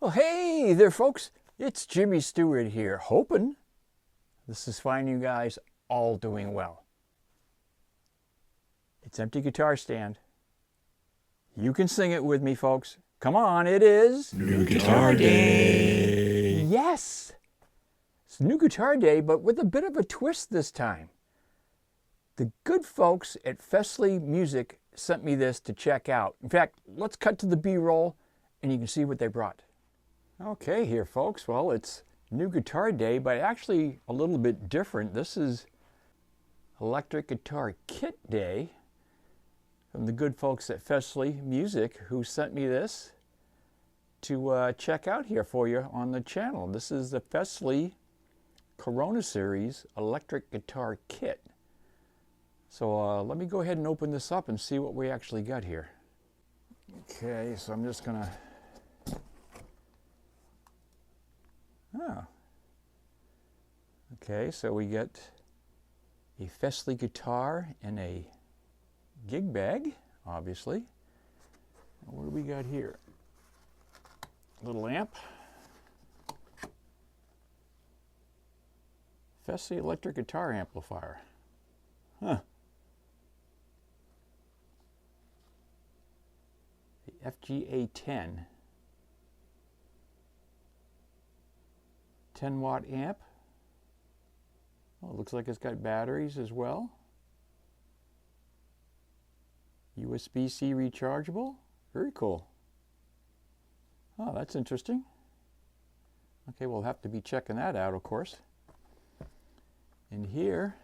Well, hey there, folks. It's Jimmy Stewart here, hoping this is fine. You guys all doing well. It's Empty Guitar Stand. You can sing it with me, folks. Come on, it is New Guitar Day. Yes, it's New Guitar Day, but with a bit of a twist this time. The good folks at Fesley Music sent me this to check out. In fact, let's cut to the B-roll and you can see what they brought. Okay, here, folks. Well, it's New Guitar Day, but actually a little bit different. This is Electric Guitar Kit Day from the good folks at Fesley Music, who sent me this to check out here for you on the channel. This is the Fesley Corona Series Electric Guitar Kit. So let me go ahead and open this up and see what we actually got here. Okay, so I'm just gonna... Oh. Okay, so we get a Fesley guitar in a gig bag, obviously. What do we got here? Little amp. Fesley electric guitar amplifier. Huh. The FGA-10. 10-watt amp. Well, it looks like it's got batteries as well. USB-C rechargeable. Very cool. Oh, that's interesting. Okay, we'll have to be checking that out, of course. And here,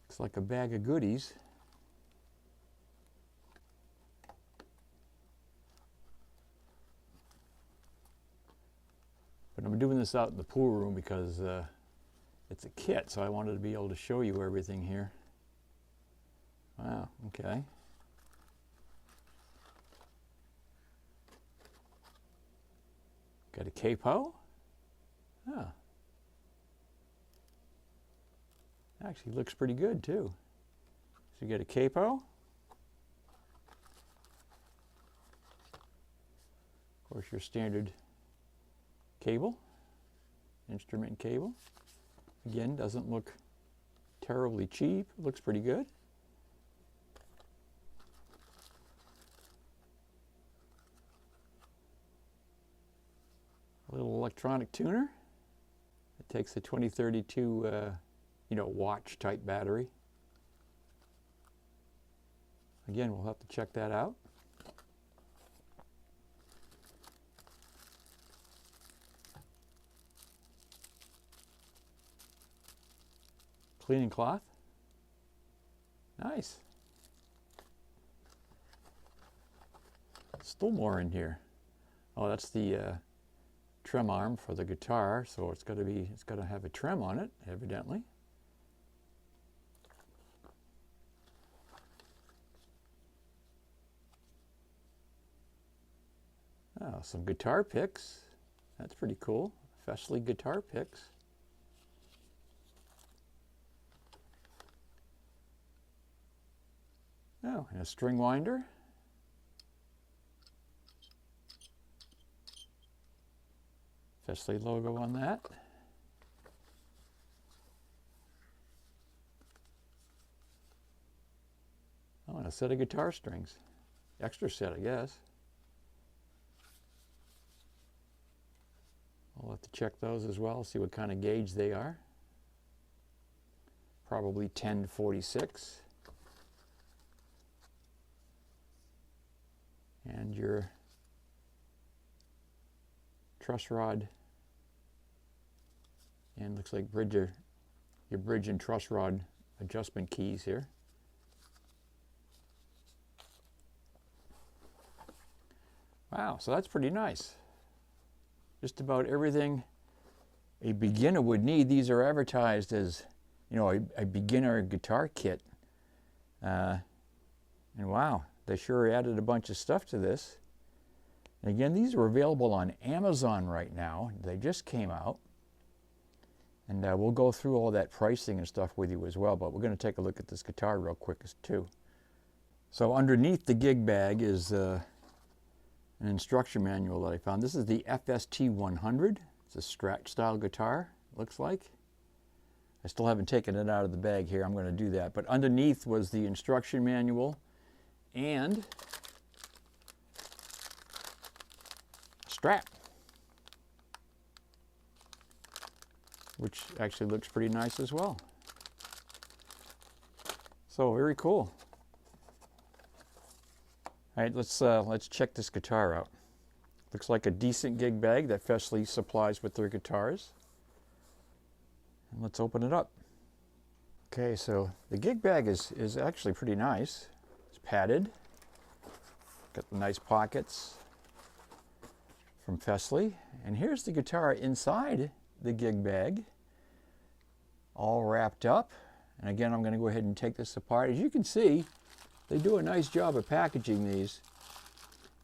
looks like a bag of goodies. But I'm doing this out in the pool room because it's a kit, so I wanted to be able to show you everything here. Wow, okay. Got a capo. Ah. Actually looks pretty good too. So you get a capo. Of course, your standard cable, instrument cable. Again, doesn't look terribly cheap. Looks pretty good. A little electronic tuner. It takes a 2032, watch type battery. Again, we'll have to check that out. Cleaning cloth. Nice. Still more in here. Oh, that's the trim arm for the guitar, so it's got to have a trim on it, evidently. Oh, some guitar picks. That's pretty cool. Fesley guitar picks. Oh, and a string winder. Fesley logo on that. Oh, and a set of guitar strings. Extra set, I guess. I'll have to check those as well, see what kind of gauge they are. Probably 10-46. And your truss rod, and looks like your bridge and truss rod adjustment keys here. Wow, so that's pretty nice. Just about everything a beginner would need. These are advertised as, a beginner guitar kit. And wow, they sure added a bunch of stuff to this. And again, these are available on Amazon right now. They just came out. And we'll go through all that pricing and stuff with you as well, but we're going to take a look at this guitar real quick too. So underneath the gig bag is an instruction manual that I found. This is the FST-100. It's a Strat style guitar, looks like. I still haven't taken it out of the bag here. I'm going to do that. But underneath was the instruction manual and a strap, which actually looks pretty nice as well. So very cool. All right, let's check this guitar out. Looks like a decent gig bag that Fesley supplies with their guitars. And let's open it up. Okay, so the gig bag is actually pretty nice. It's padded. Got the nice pockets from Fesley. And here's the guitar inside the gig bag, all wrapped up. And again, I'm going to go ahead and take this apart. As you can see, they do a nice job of packaging these.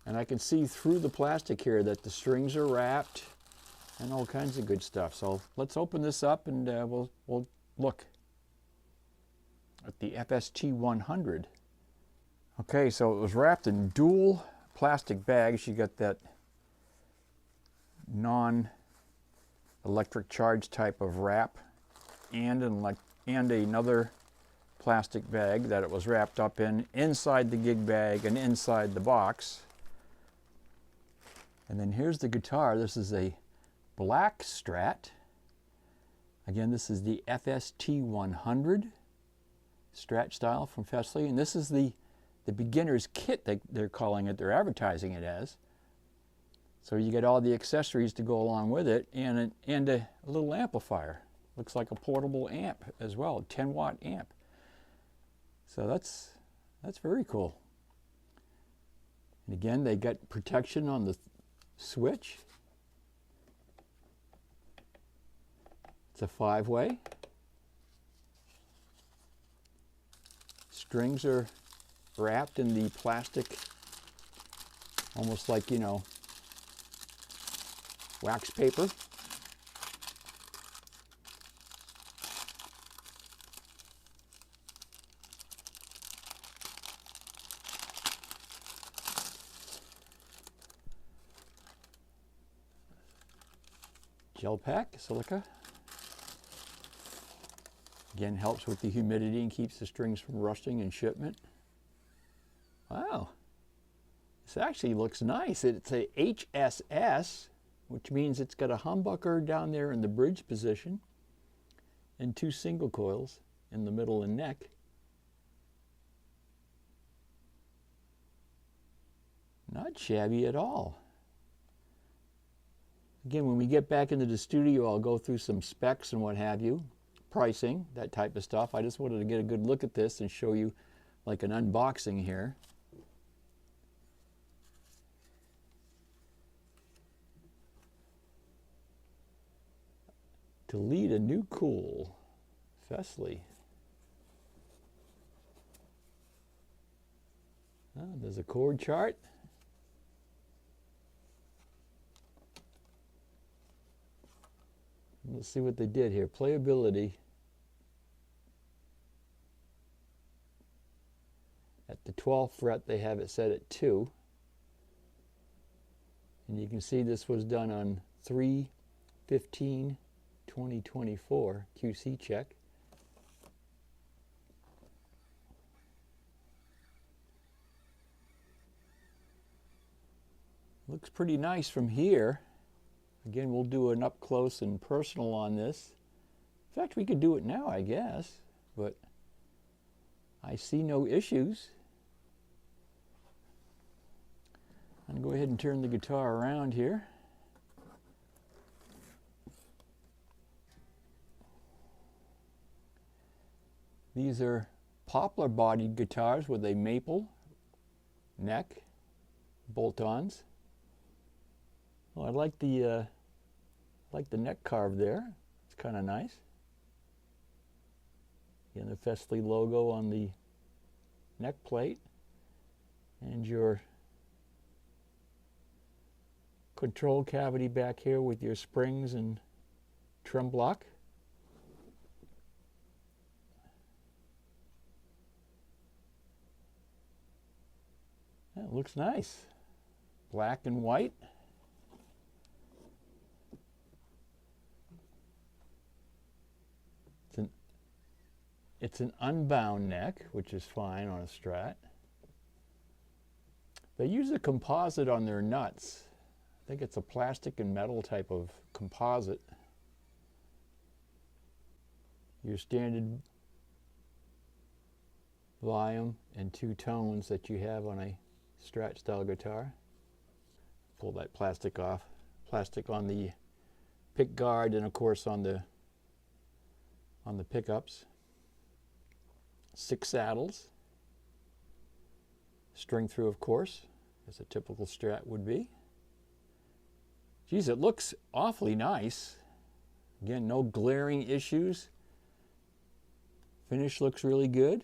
And I can see through the plastic here that the strings are wrapped and all kinds of good stuff. So let's open this up and we'll look at the FST-100. Okay, so it was wrapped in dual plastic bags. You got that non-electric charge type of wrap and another plastic bag that it was wrapped up in inside the gig bag and inside the box. And then here's the guitar. This is a black Strat. Again, this is the FST-100 Strat style from Fesley, and this is the beginner's kit they're calling it. They're advertising it as. So you get all the accessories to go along with it, and a little amplifier. Looks like a portable amp as well, a 10-watt amp. So that's very cool. And again, they got protection on the switch. It's a 5-way. Strings are wrapped in the plastic, almost like, you know, wax paper. Gel pack, silica. Again, helps with the humidity and keeps the strings from rusting in shipment. Wow, this actually looks nice. It's a HSS, which means it's got a humbucker down there in the bridge position and 2 single coils in the middle and neck. Not shabby at all. Again, when we get back into the studio, I'll go through some specs and what have you, pricing, that type of stuff. I just wanted to get a good look at this and show you like an unboxing here. To lead a new cool, Fesley. There's a chord chart. Let's see what they did here. Playability. At the 12th fret, they have it set at 2. And you can see this was done on 3/15/2024 QC check. Looks pretty nice from here. Again, we'll do an up close and personal on this. In fact, we could do it now, I guess, but I see no issues. I'm going to go ahead and turn the guitar around here. These are poplar-bodied guitars with a maple neck, bolt-ons. Well, I like the neck carve there. It's kind of nice. Again, the Fesley logo on the neck plate, and your control cavity back here with your springs and trim block. That looks nice. Black and white. It's an unbound neck, which is fine on a Strat. They use a composite on their nuts. I think it's a plastic and metal type of composite. Your standard volume and 2 tones that you have on a Strat style guitar. Pull that plastic off. Plastic on the pick guard and of course on the pickups. 6 saddles. String through, of course, as a typical Strat would be. Geez, it looks awfully nice. Again, no glaring issues. Finish looks really good.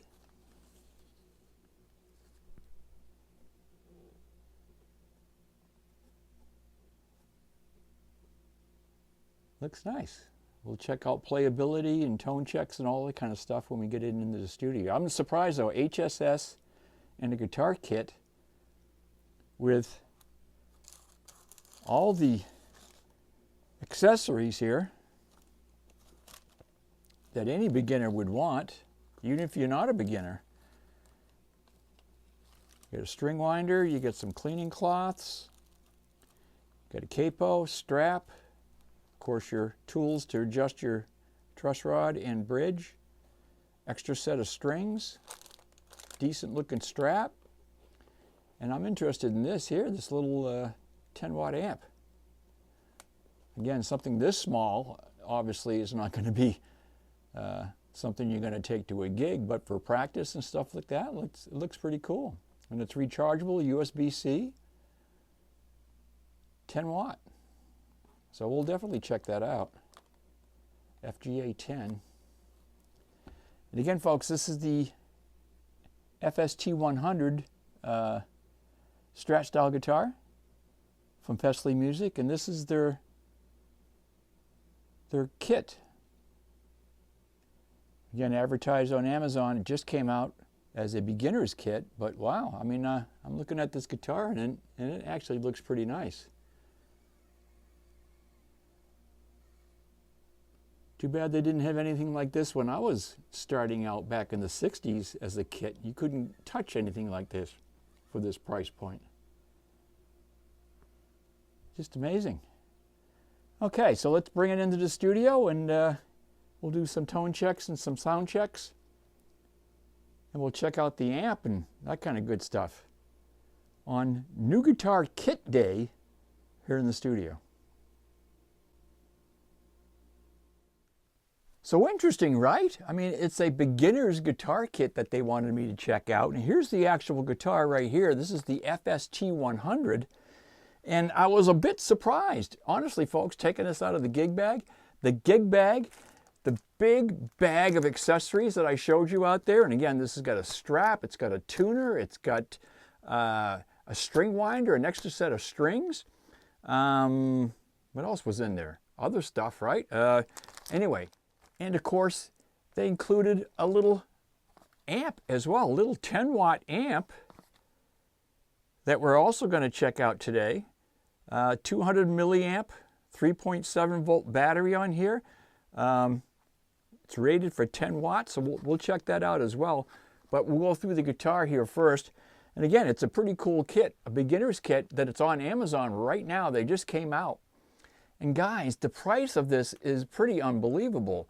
Looks nice. We'll check out playability and tone checks and all that kind of stuff when we get into the studio. I'm surprised though, HSS and a guitar kit with all the accessories here that any beginner would want, even if you're not a beginner. You get a string winder, you get some cleaning cloths, got a capo, strap, of course your tools to adjust your truss rod and bridge, extra set of strings, decent looking strap, and I'm interested in this here, this little 10-watt amp. Again, something this small obviously is not going to be something you're going to take to a gig, but for practice and stuff like that, it looks pretty cool. And it's rechargeable, USB-C, 10 watt. So we'll definitely check that out. FGA 10. And again, folks, this is the FST-100 Strat style guitar from Fesley Music, and this is their kit. Again, advertised on Amazon. It just came out as a beginner's kit, but wow, I mean, I'm looking at this guitar and it actually looks pretty nice. Too bad they didn't have anything like this when I was starting out back in the 60s as a kit. You couldn't touch anything like this for this price point. Just amazing. Okay, so let's bring it into the studio and we'll do some tone checks and some sound checks. And we'll check out the amp and that kind of good stuff on New Guitar Kit Day here in the studio. So interesting, right? I mean, it's a beginner's guitar kit that they wanted me to check out. And here's the actual guitar right here. This is the FST-100. And I was a bit surprised, honestly, folks, taking this out of the gig bag. The gig bag, the big bag of accessories that I showed you out there. And again, this has got a strap, it's got a tuner, it's got a string winder, an extra set of strings. What else was in there? Other stuff, right? Anyway. And of course, they included a little amp as well, a little 10-watt amp that we're also going to check out today. 200 milliamp, 3.7 volt battery on here. It's rated for 10 watts, so we'll check that out as well. But we'll go through the guitar here first. And again, it's a pretty cool kit, a beginner's kit that it's on Amazon right now. They just came out. And guys, the price of this is pretty unbelievable.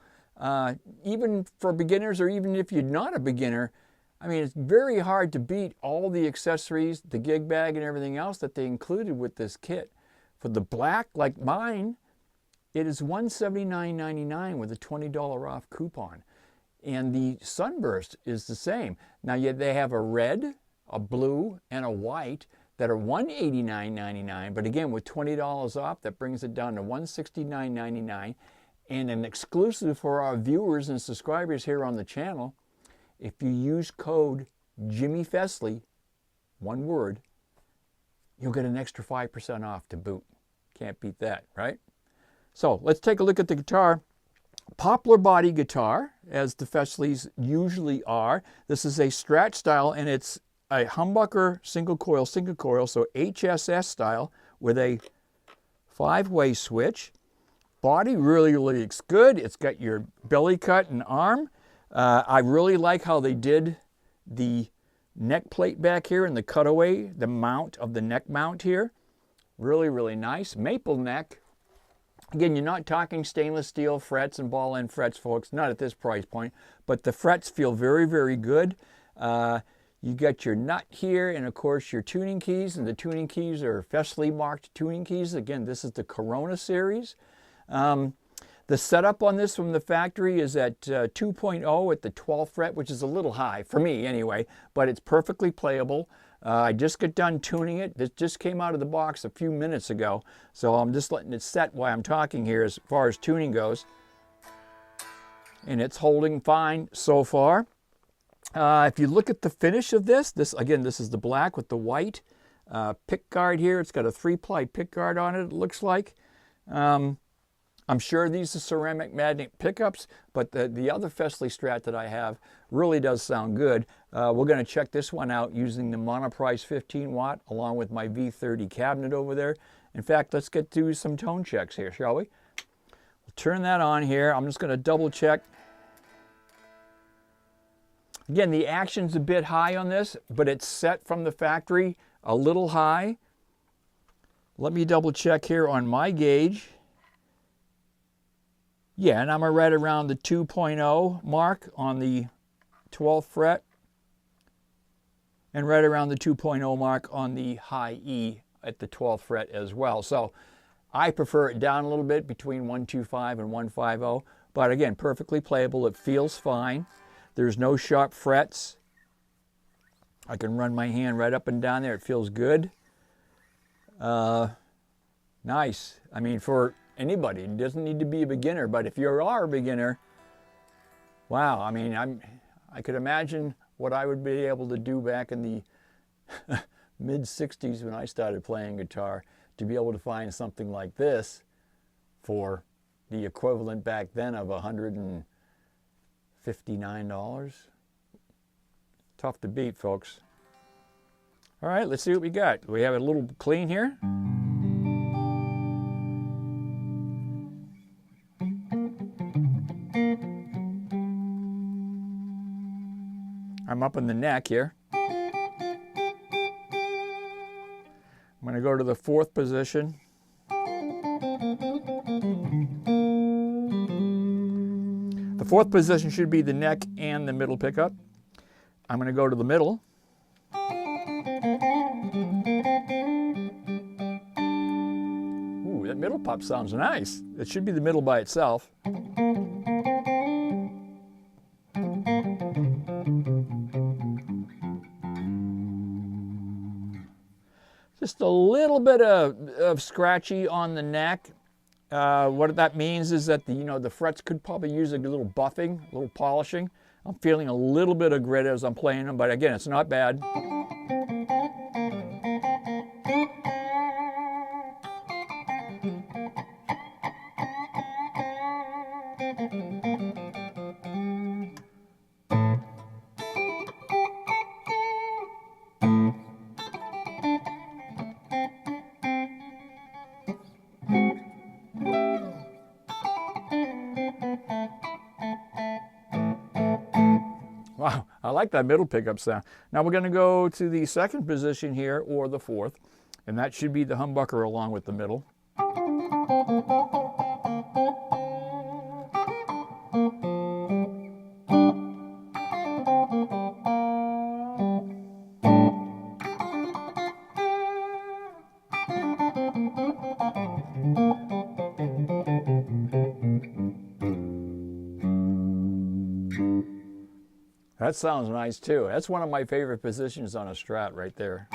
Even for beginners, or even if you're not a beginner, I mean, it's very hard to beat all the accessories, the gig bag and everything else that they included with this kit. For the black, like mine, it is $179.99 with a $20 off coupon. And the Sunburst is the same. Now, yet they have a red, a blue, and a white that are $189.99, but again, with $20 off, that brings it down to $169.99. And an exclusive for our viewers and subscribers here on the channel, if you use code Jimmy Fesley, one word, you'll get an extra 5% off to boot. Can't beat that, right? So let's take a look at the guitar. Poplar body guitar, as the Fesleys usually are. This is a Strat style, and it's a humbucker single coil, so HSS style with a 5-way switch. Body really looks good. It's got your belly cut and arm. I really like how they did the neck plate back here and the cutaway, the mount of the neck mount here. Really, really nice. Maple neck. Again, you're not talking stainless steel frets and ball end frets, folks, not at this price point, but the frets feel very, very good. You got your nut here and, of course, your tuning keys, and the tuning keys are Fesley marked tuning keys. Again, this is the Corona series. The setup on this from the factory is at 2.0 at the 12th fret, which is a little high, for me anyway, but it's perfectly playable. I just got done tuning it. This just came out of the box a few minutes ago, so I'm just letting it set while I'm talking here as far as tuning goes. And it's holding fine so far. If you look at the finish of this again, this is the black with the white pick guard here. It's got a 3-ply pick guard on it, it looks like. I'm sure these are ceramic magnet pickups, but the other Fesley Strat that I have really does sound good. We're going to check this one out using the Monoprice 15 watt along with my V30 cabinet over there. In fact, let's get to some tone checks here, shall we? We'll turn that on here. I'm just going to double check. Again, the action's a bit high on this, but it's set from the factory a little high. Let me double check here on my gauge. Yeah, and I'm right around the 2.0 mark on the 12th fret, and right around the 2.0 mark on the high E at the 12th fret as well. So I prefer it down a little bit between 125 and 150, but again, perfectly playable. It feels fine. There's no sharp frets. I can run my hand right up and down there. It feels good. Nice. I mean, for anybody, it doesn't need to be a beginner, but if you are a beginner, wow, I mean, I could imagine what I would be able to do back in the mid-60s when I started playing guitar, to be able to find something like this for the equivalent back then of $159. Tough to beat, folks. All right, let's see what we got. We have a little clean here. I'm up in the neck here. I'm going to go to the 4th position. The 4th position should be the neck and the middle pickup. I'm going to go to the middle. Ooh, that middle pop sounds nice. It should be the middle by itself. Just a little bit of scratchy on the neck. What that means is that the frets could probably use a little buffing, a little polishing. I'm feeling a little bit of grit as I'm playing them, but again, it's not bad. Wow, I like that middle pickup sound. Now we're going to go to the 2nd position here, or the 4th, and that should be the humbucker along with the middle. That sounds nice too. That's one of my favorite positions on a Strat right there.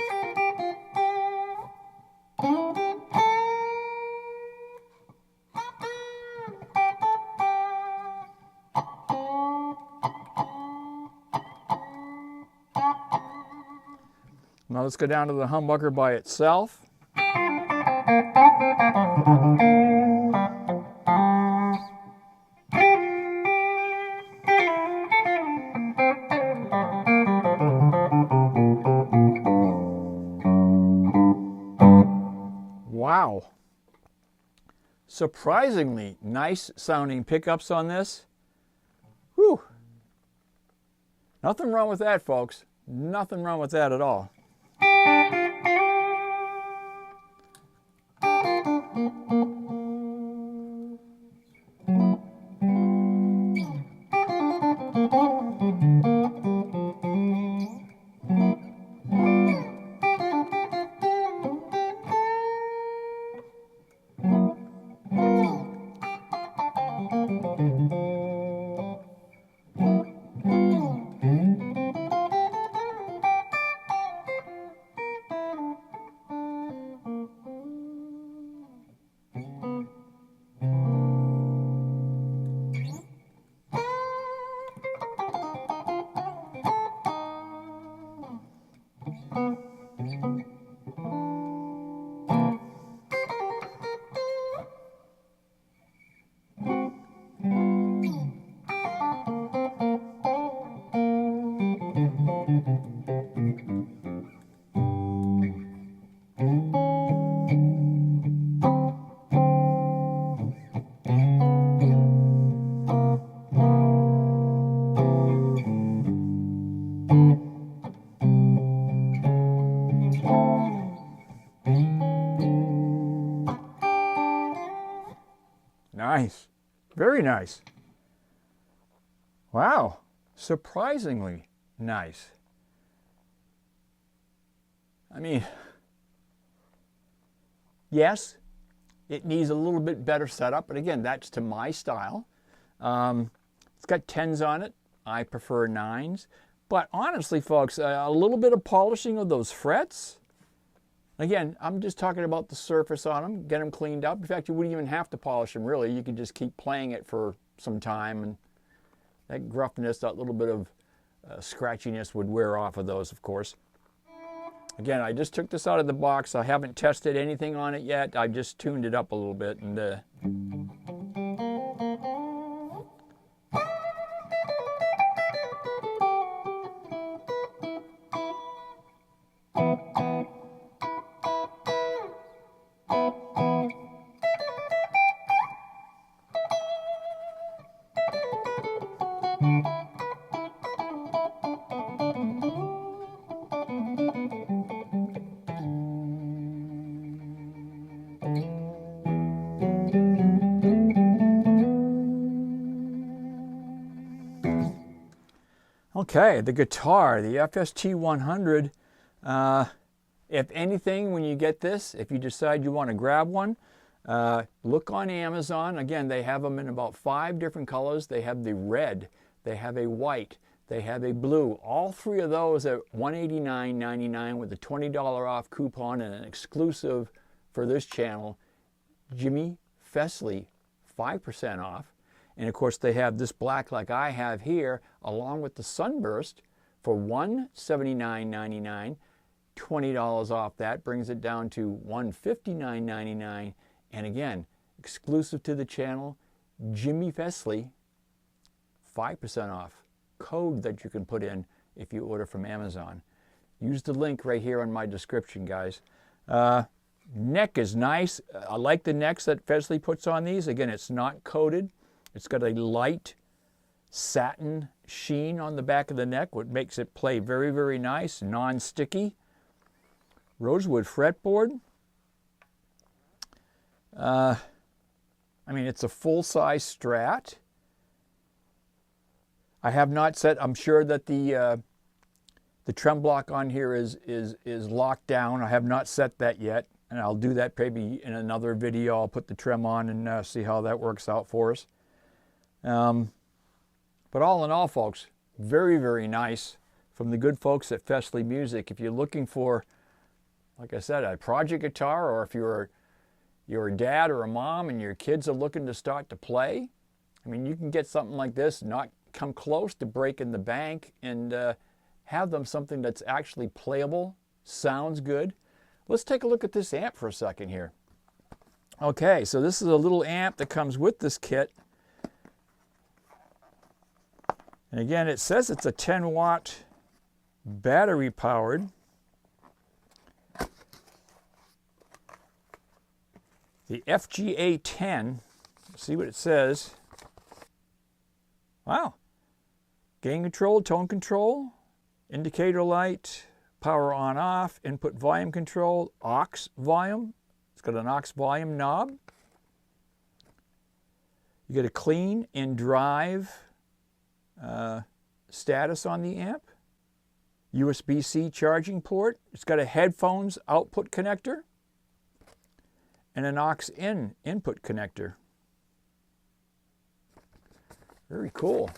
Now let's go down to the humbucker by itself. Surprisingly nice sounding pickups on this. Whew. Nothing wrong with that, folks. Nothing wrong with that at all. Nice. Very nice. Wow. Surprisingly nice. I mean, yes, it needs a little bit better setup, but again, that's to my style. It's got 10s on it. I prefer 9s. But honestly, folks, a little bit of polishing of those frets. Again, I'm just talking about the surface on them, get them cleaned up. In fact, you wouldn't even have to polish them, really. You could just keep playing it for some time, and that gruffness, that little bit of scratchiness would wear off of those, of course. Again, I just took this out of the box. I haven't tested anything on it yet. I just tuned it up a little bit. And okay, the guitar, the FST-100. If anything, when you get this, if you decide you want to grab one, look on Amazon. Again, they have them in about 5 different colors. They have the red, they have a white, they have a blue. All 3 of those at $189.99 with a $20 off coupon and an exclusive for this channel, Jimmy Fesley, 5% off. And of course, they have this black like I have here, along with the Sunburst for $179.99. $20 off that brings it down to $159.99. And again, exclusive to the channel, Jimmy Fesley, 5% off. Code that you can put in if you order from Amazon. Use the link right here on my description, guys. Neck is nice. I like the necks that Fesley puts on these. Again, it's not coated. It's got a light satin sheen on the back of the neck, what makes it play very, very nice, non-sticky. Rosewood fretboard. I mean, it's a full-size Strat. I have not set, I'm sure that the trem block on here is locked down. I have not set that yet, and I'll do that maybe in another video. I'll put the trem on and see how that works out for us. But all in all, folks, very, very nice from the good folks at Fesley Music. If you're looking for, like I said, a project guitar, or if you're a dad or a mom and your kids are looking to start to play, I mean, you can get something like this, not come close to breaking the bank, and have them something that's actually playable, sounds good. Let's take a look at this amp for a second here. Okay, so this is a little amp that comes with this kit. And again, it says it's a 10-watt battery powered. The FGA-10, see what it says. Wow. Gain control, tone control, indicator light, power on off, input volume control, aux volume. It's got an aux volume knob. You get a clean and drive status on the amp. USB-C charging port. It's got a headphones output connector and an aux-in input connector. Very cool.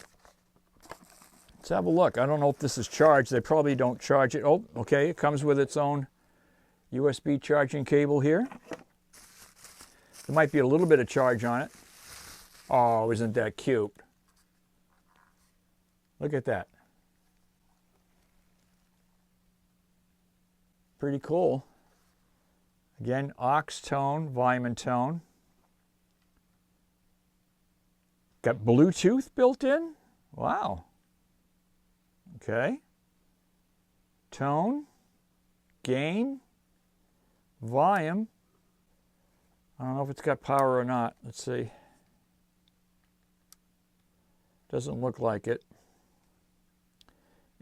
Let's have a look. I don't know if this is charged. They probably don't charge it. Oh, okay. It comes with its own USB charging cable here. There might be a little bit of charge on it. Oh, isn't that cute? Look at that. Pretty cool. Again, aux tone, volume and tone. Got Bluetooth built in. Wow. Okay. Tone, gain, volume. I don't know if it's got power or not. Let's see. Doesn't look like it.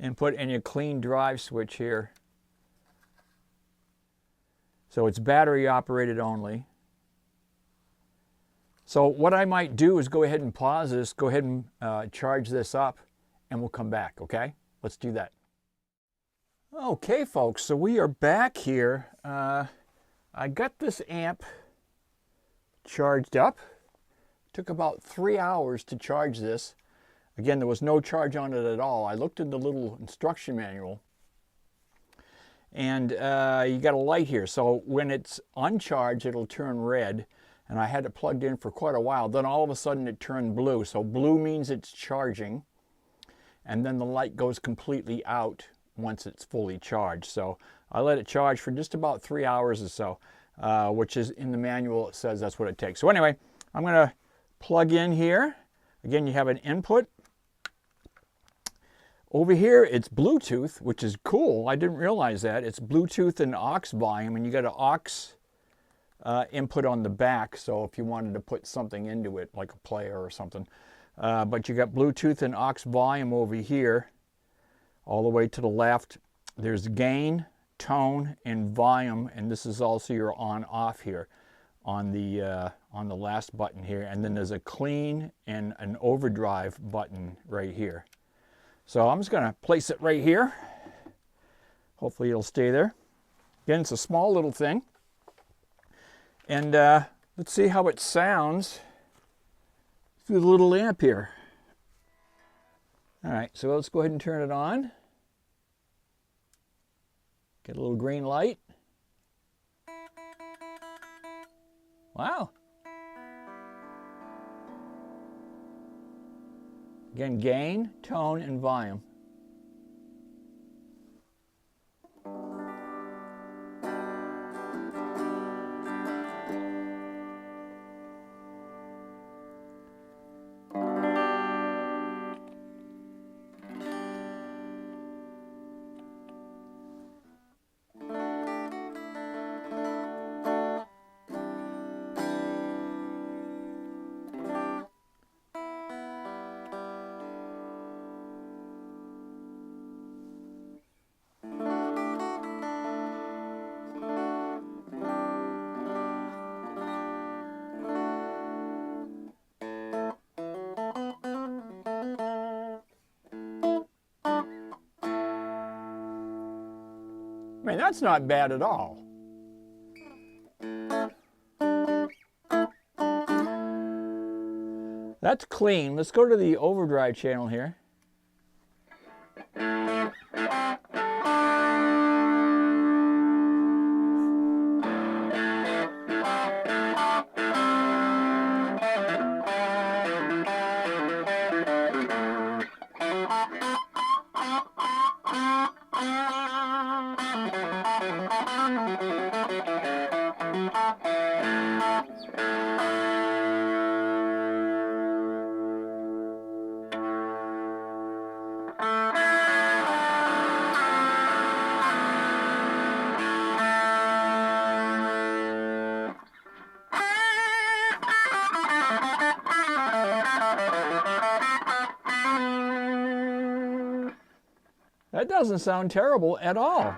Input and your clean drive switch here. So it's battery operated only. So what I might do is go ahead and pause this, go ahead and charge this up, and we'll come back, okay? Let's do that. Okay, folks, so we are back here. I got this amp charged up. Took about 3 hours to charge this. Again, there was no charge on it at all. I looked in the little instruction manual, and you got a light here. So when it's uncharged, it'll turn red, and I had it plugged in for quite a while. Then all of a sudden it turned blue. So blue means it's charging, and then the light goes completely out once it's fully charged. So I let it charge for just about 3 hours or so, which is in the manual. It says that's what it takes. So anyway, I'm going to plug in here. Again, you have an input. Over here, it's Bluetooth, which is cool. I didn't realize that. It's Bluetooth and aux volume, and you got an aux input on the back, so if you wanted to put something into it, like a player or something. But you got Bluetooth and aux volume over here. All the way to the left, there's gain, tone, and volume, and this is also your on-off here on the last button here. And then there's a clean and an overdrive button right here. So I'm just going to place it right here. Hopefully it'll stay there. Again, it's a small little thing. And let's see how it sounds through the little amp here. All right, so let's go ahead and turn it on. Get a little green light. Wow. Again, gain, tone, and volume. Man, that's not bad at all. That's clean. Let's go to the overdrive channel here. That doesn't sound terrible at all.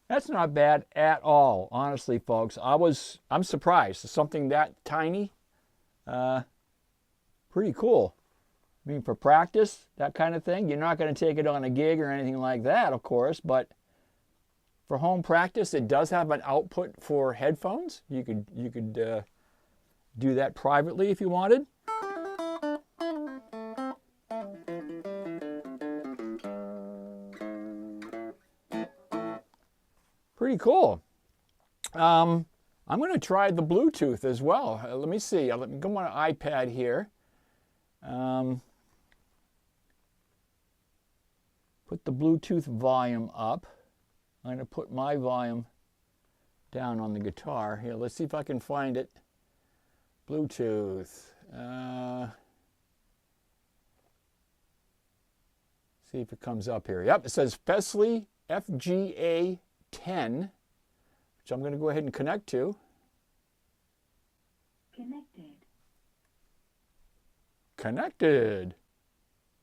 That's not bad at all, honestly, folks. I'm surprised. Something that tiny, pretty cool. I mean, for practice, that kind of thing, you're not going to take it on a gig or anything like that, of course, but for home practice, it does have an output for headphones. You could do that privately if you wanted. Pretty cool. I'm going to try the Bluetooth as well. Let me see. Let me go on an iPad here. Put the Bluetooth volume up. I'm going to put my volume down on the guitar. Here, let's see if I can find it. Bluetooth. See if it comes up here. Yep, it says Fesley FGA 10, which I'm going to go ahead and connect to. Connected.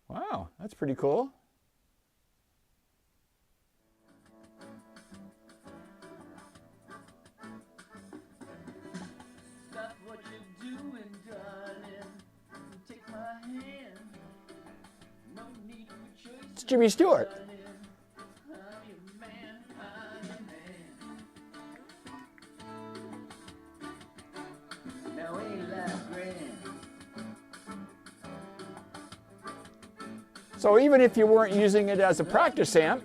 Wow, that's pretty cool. Stop what you're doing, darling. Take my hand. No need for choice. It's Jimmy Stewart. So even if you weren't using it as a practice amp,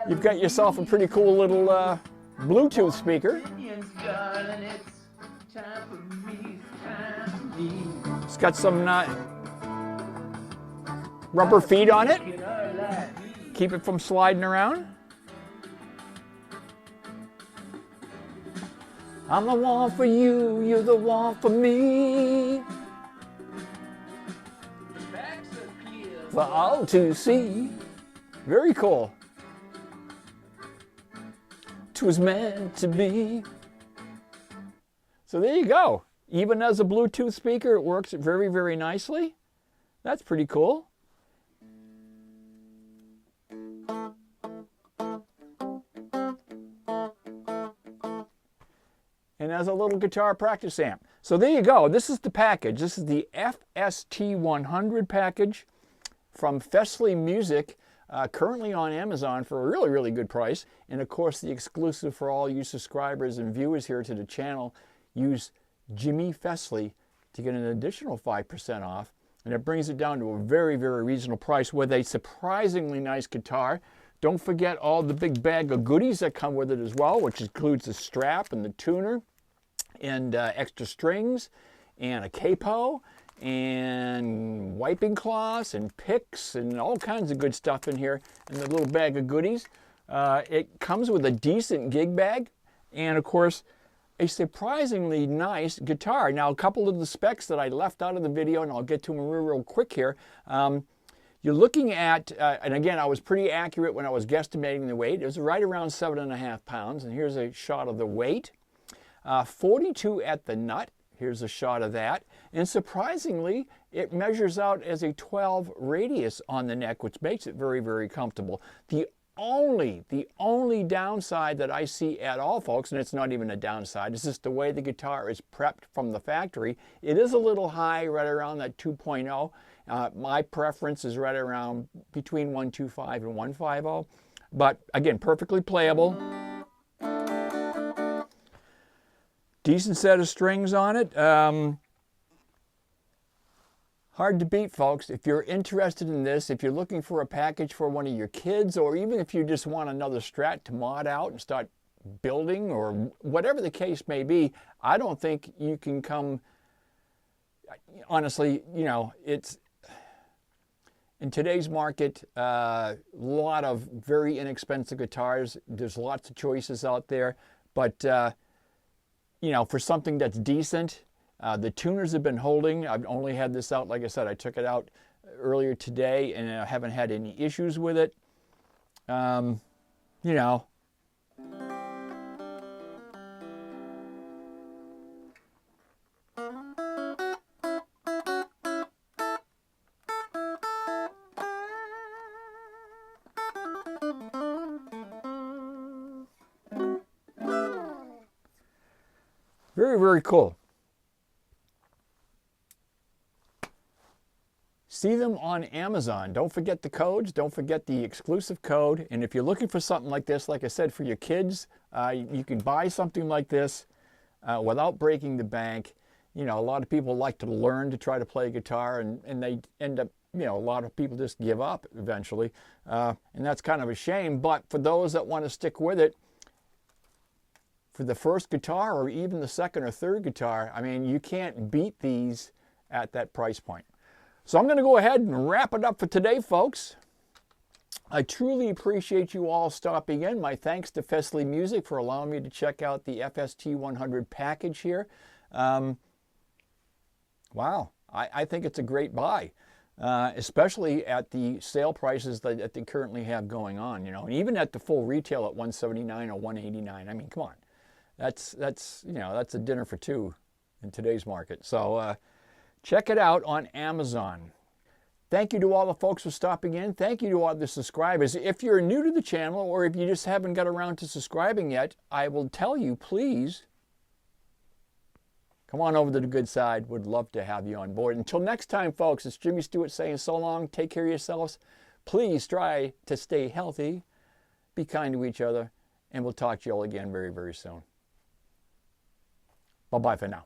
you've got yourself a pretty cool little Bluetooth speaker. It's got some rubber feet on it. Keep it from sliding around. I'm the one for you, you're the one for me. For all to see. Very cool. 'Twas meant to be. So there you go. Even as a Bluetooth speaker, it works very, very nicely. That's pretty cool. And as a little guitar practice amp. So there you go. This is the package. This is the FST-100 package from Fesley Music, currently on Amazon for a really, really good price. And of course, the exclusive for all you subscribers and viewers here to the channel, use Jimmy Fesley to get an additional 5% off. And it brings it down to a very, very reasonable price with a surprisingly nice guitar. Don't forget all the big bag of goodies that come with it as well, which includes the strap and the tuner and extra strings and a capo and wiping cloths and picks and all kinds of good stuff in here, and the little bag of goodies. It comes with a decent gig bag and of course a surprisingly nice guitar. Now, a couple of the specs that I left out of the video, and I'll get to them real quick here. You're looking at, and again, I was pretty accurate when I was guesstimating the weight. It was right around 7.5 pounds, and here's a shot of the weight. 42 at the nut. Here's a shot of that. And surprisingly, it measures out as a 12 radius on the neck, which makes it very, very comfortable. The only downside that I see at all, folks, and it's not even a downside, is just the way the guitar is prepped from the factory. It is a little high, right around that 2.0, My preference is right around between 125 and 150, but again, perfectly playable. Decent set of strings on it. Hard to beat, folks. If you're interested in this, if you're looking for a package for one of your kids, or even if you just want another Strat to mod out and start building, or whatever the case may be, I don't think you can come, honestly, you know, it's, in today's market, a lot of very inexpensive guitars. There's lots of choices out there, but, you know, for something that's decent, the tuners have been holding. I've only had this out, like I said, I took it out earlier today and I haven't had any issues with it. You know. Very, very cool. See them on Amazon. Don't forget the codes. Don't forget the exclusive code. And if you're looking for something like this, like I said, for your kids, you can buy something like this without breaking the bank. You know, a lot of people like to learn to try to play guitar, and they end up, you know, a lot of people just give up eventually. And that's kind of a shame. But for those that want to stick with it, for the first guitar or even the second or third guitar, I mean, you can't beat these at that price point. So I'm going to go ahead and wrap it up for today, folks. I truly appreciate you all stopping in. My thanks to Fesley Music for allowing me to check out the FST-100 package here. Wow, I think it's a great buy, especially at the sale prices that they currently have going on. You know, and even at the full retail at $179 or $189. I mean, come on, that's you know, that's a dinner for two in today's market. So. Check it out on Amazon. Thank you to all the folks for stopping in. Thank you to all the subscribers. If you're new to the channel, or if you just haven't got around to subscribing yet, I will tell you, please, come on over to the good side. Would love to have you on board. Until next time, folks, it's Jimmy Stewart saying so long. Take care of yourselves. Please try to stay healthy, be kind to each other, and we'll talk to you all again very, very soon. Bye-bye for now.